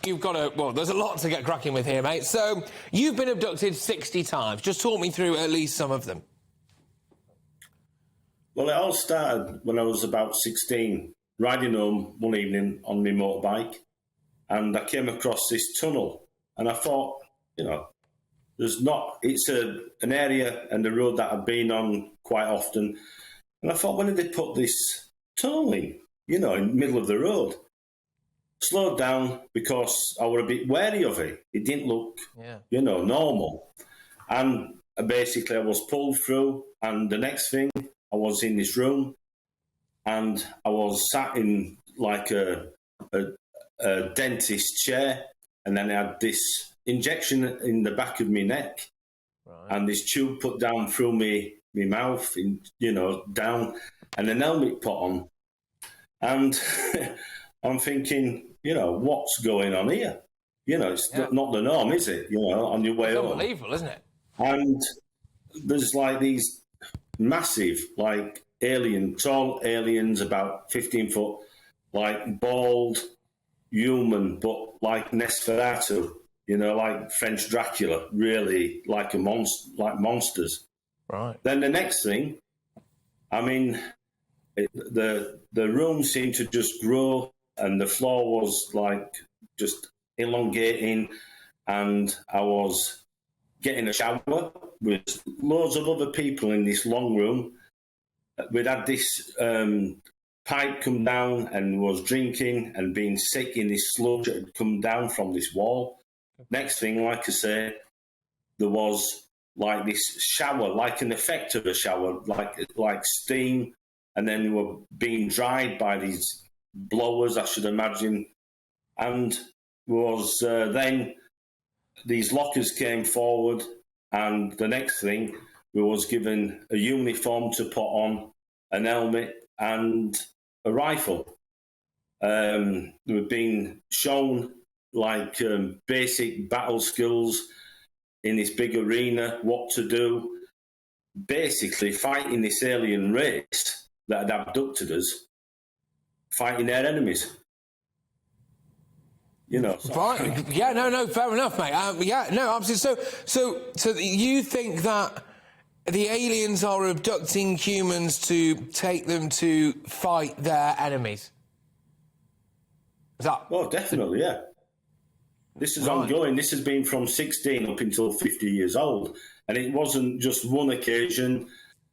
you've got to... Well, there's a lot to get cracking with here, mate. So, you've been abducted 60 times. Just talk me through at least some of them. Well, it all started when I was about 16, riding home one evening on my motorbike, and I came across this tunnel, and I thought, you know, it's an area and a road that I've been on quite often, and I thought, when did they put this tunnel in, you know, in the middle of the road? Slowed down because I was a bit wary of it. It didn't look, you know, normal. And basically I was pulled through, and the next thing, I was in this room, and I was sat in like a dentist chair, and then I had this injection in the back of my neck, and this tube put down through my mouth, you know, down, and an helmet put on. And I'm thinking, you know, what's going on here? You know, it's not the norm, is it? You know, on your way home. It's unbelievable, isn't it? And there's like these massive, like tall aliens, about 15 foot, like bald human, but like Nosferatu, you know, like French Dracula, really like like monsters. Right. Then the next thing, I mean, the room seemed to just grow, and the floor was like just elongating, and I was getting a shower with loads of other people in this long room. We'd had this pipe come down and was drinking and being sick in this sludge that had come down from this wall. Next thing, like I say, there was like this shower, like an effect of a shower, like steam, and then we were being dried by these blowers, I should imagine. And was then these lockers came forward, and the next thing, we was given a uniform to put on, an helmet and a rifle. We were being shown like basic battle skills in this big arena, what to do, basically fighting this alien race that had abducted us, fighting their enemies. You know, right? Yeah, no, fair enough, mate. Yeah, no, absolutely. So you think that the aliens are abducting humans to take them to fight their enemies? Is that? Well, definitely, yeah. This is ongoing. This has been from 16 up until 50 years old, and it wasn't just one occasion.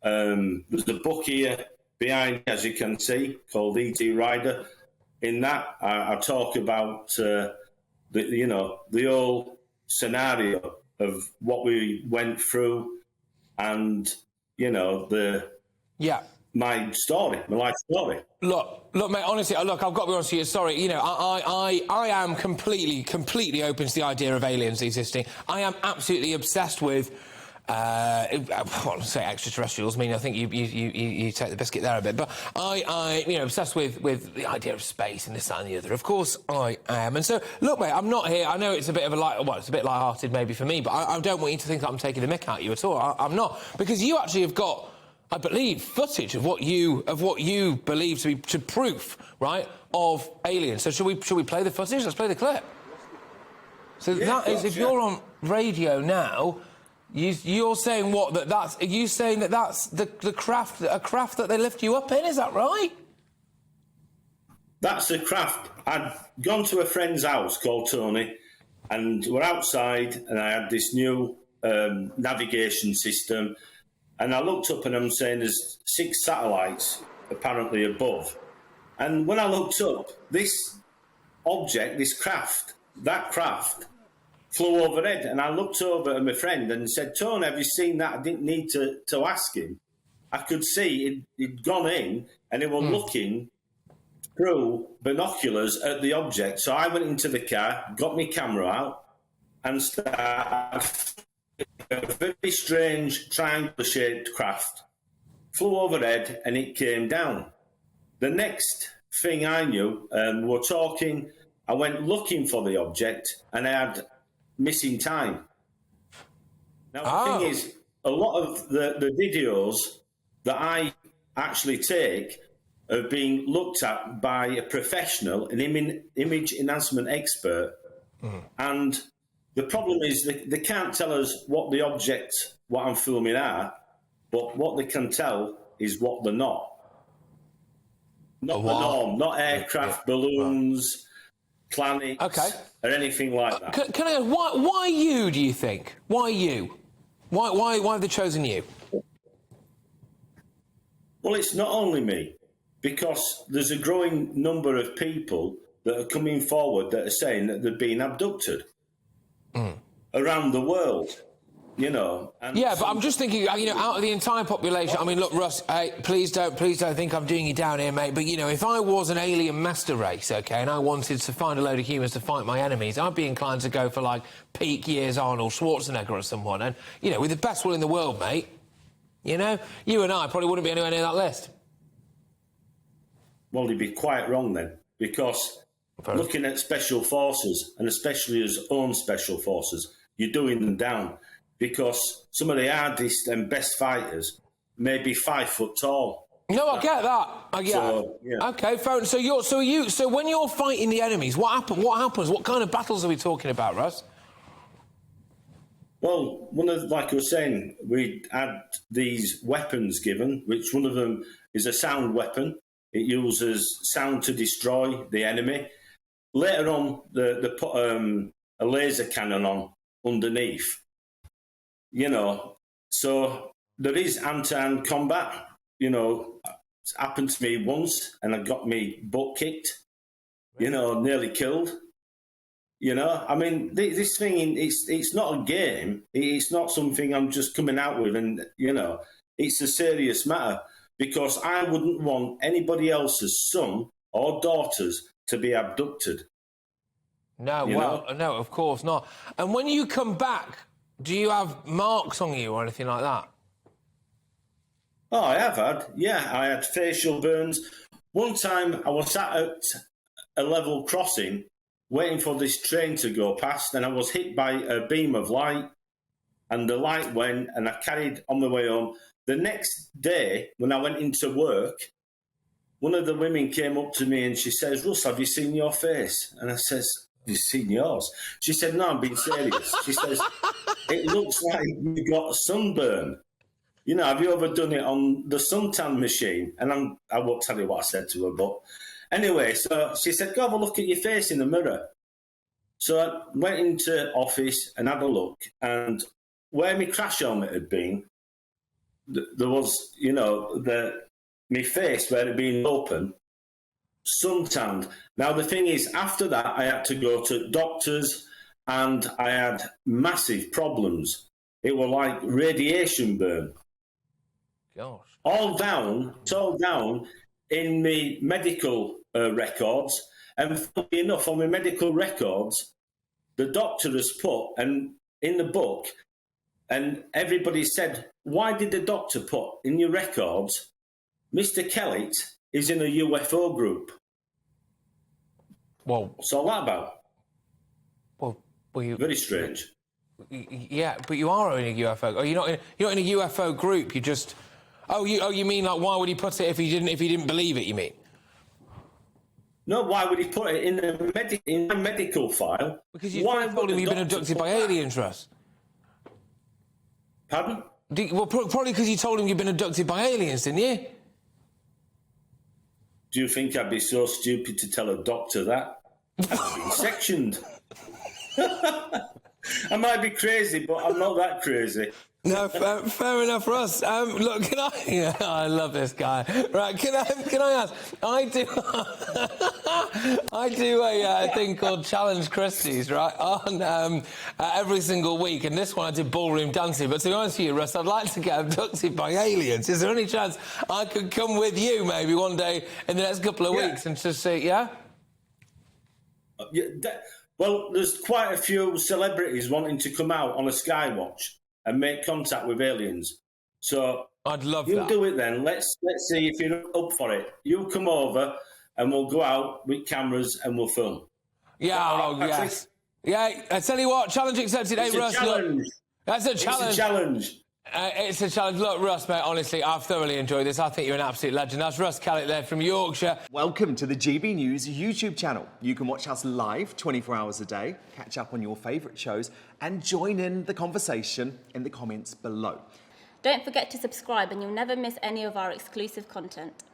There's a book here behind, as you can see, called E.T. Rider. In that, I talk about the whole scenario of what we went through, and you know my life story. Look, mate. Honestly, I've got to be honest with you. Sorry, you know, I am completely open to the idea of aliens existing. I am absolutely obsessed with. Well, say extraterrestrials. I mean, I think you take the biscuit there a bit, but I obsessed with the idea of space and this, that, and the other. Of course, I am. And so, look, mate, I'm not here. I know it's a bit of it's a bit light-hearted maybe for me, but I don't want you to think that I'm taking the mick out of you at all. I'm not, because you actually have got, I believe, footage of what you believe to be proof, right, of aliens. So should we play the footage? Let's play the clip. So if you're on radio now. You're saying what? That's? Are you saying that that's the craft, a craft that they lift you up in? Is that right? That's a craft. I'd gone to a friend's house called Tony, and we're outside, and I had this new navigation system, and I looked up, and I'm saying there's 6 satellites apparently above, and when I looked up, this object, that craft. Flew overhead, and I looked over at my friend and said, "Tony, have you seen that?" I didn't need to ask him. I could see he'd gone in, and they were looking through binoculars at the object. So I went into the car, got my camera out, and started a very strange triangular-shaped craft. Flew overhead, and it came down. The next thing I knew, we were talking, I went looking for the object, and I had missing time. Now, the thing is, a lot of the videos that I actually take are being looked at by a professional, an image enhancement expert, And the problem is they can't tell us what the objects, what I'm filming are, but what they can tell is what they're not. Not the norm, not aircraft, balloons, planets, or anything like that. Can I ask, why you, do you think? Why you? Why have they chosen you? Well, it's not only me, because there's a growing number of people that are coming forward that are saying that they're being abducted around the world. You know, and yeah, but I'm just thinking, you know, out of the entire population. I mean, look, Russ, hey, please don't think I'm doing you down here, mate. But you know, if I was an alien master race, okay, and I wanted to find a load of humans to fight my enemies, I'd be inclined to go for like peak years Arnold Schwarzenegger or someone. And you know, with the best will in the world, mate. You know, you and I probably wouldn't be anywhere near that list. Well, you'd be quite wrong then, because looking at special forces, and especially his own special forces, you're doing them down. Because some of the hardest and best fighters may be 5 foot tall. No, I get that. I get that. Yeah. Okay, fair. So when you're fighting the enemies, what happens? What kind of battles are we talking about, Russ? Well, like I was saying, we had these weapons given, which one of them is a sound weapon. It uses sound to destroy the enemy. Later on, they put a laser cannon on underneath. You know, so there is hand-to-hand combat. You know, it's happened to me once, and I got me butt kicked. You know, nearly killed. You know, I mean, this thing, it's not a game. It's not something I'm just coming out with, and you know, it's a serious matter, because I wouldn't want anybody else's son or daughters to be abducted. No, no, of course not. And when you come back, do you have marks on you or anything like that? Oh, I have had. Yeah, I had facial burns. One time I was sat at a level crossing waiting for this train to go past, and I was hit by a beam of light, and the light went, and I carried on my way home. The next day, when I went into work, one of the women came up to me and she says, "Russ, have you seen your face?" And I says, "Have you seen yours?" She said, "No, I'm being serious." She says, "It looks like you got a sunburn. You know, have you ever done it on the suntan machine?" And I won't tell you what I said to her, but anyway, so she said, "Go have a look at your face in the mirror." So I went into office and had a look, and where my crash helmet had been, there was, you know, my face where it had been open, suntanned. Now, the thing is, after that, I had to go to doctors, and I had massive problems. It was like radiation burn. Gosh. All down in my medical records. And funny enough, on my medical records, the doctor has put, and in the book, and everybody said, "Why did the doctor put in your records, Mr. Kellett is in a UFO group?" Well, what's all that about? Well, very strange. Yeah, but you are in a UFO. You're not in a UFO group. You just. You mean like why would he put it if he didn't believe it? You mean? No, why would he put it in a medical file? Because you told him you've been abducted by aliens, Russ. Pardon? Probably because you told him you've been abducted by aliens, didn't you? Do you think I'd be so stupid to tell a doctor that? I've been sectioned. I might be crazy, but I'm not that crazy. No, fair enough, Russ. Look, can I? Yeah, I love this guy. Right, can I ask? I do a thing called Challenge Christie's, right, on every single week, and this one I did ballroom dancing. But to be honest with you, Russ, I'd like to get abducted by aliens. Is there any chance I could come with you maybe one day in the next couple of weeks and just see? Yeah. Well, there's quite a few celebrities wanting to come out on a Skywatch and make contact with aliens. So I'd love that. You do it then. Let's see if you're up for it. You come over and we'll go out with cameras and we'll film. Yeah, yes. Yeah, I tell you what, challenge accepted. Hey, Russ, look, that's a challenge. It's a challenge. It's a challenge. Look, Russ, mate, honestly, I've thoroughly enjoyed this. I think you're an absolute legend. That's Russ Kellett there from Yorkshire. Welcome to the GB News YouTube channel. You can watch us live 24 hours a day, catch up on your favourite shows, and join in the conversation in the comments below. Don't forget to subscribe and you'll never miss any of our exclusive content.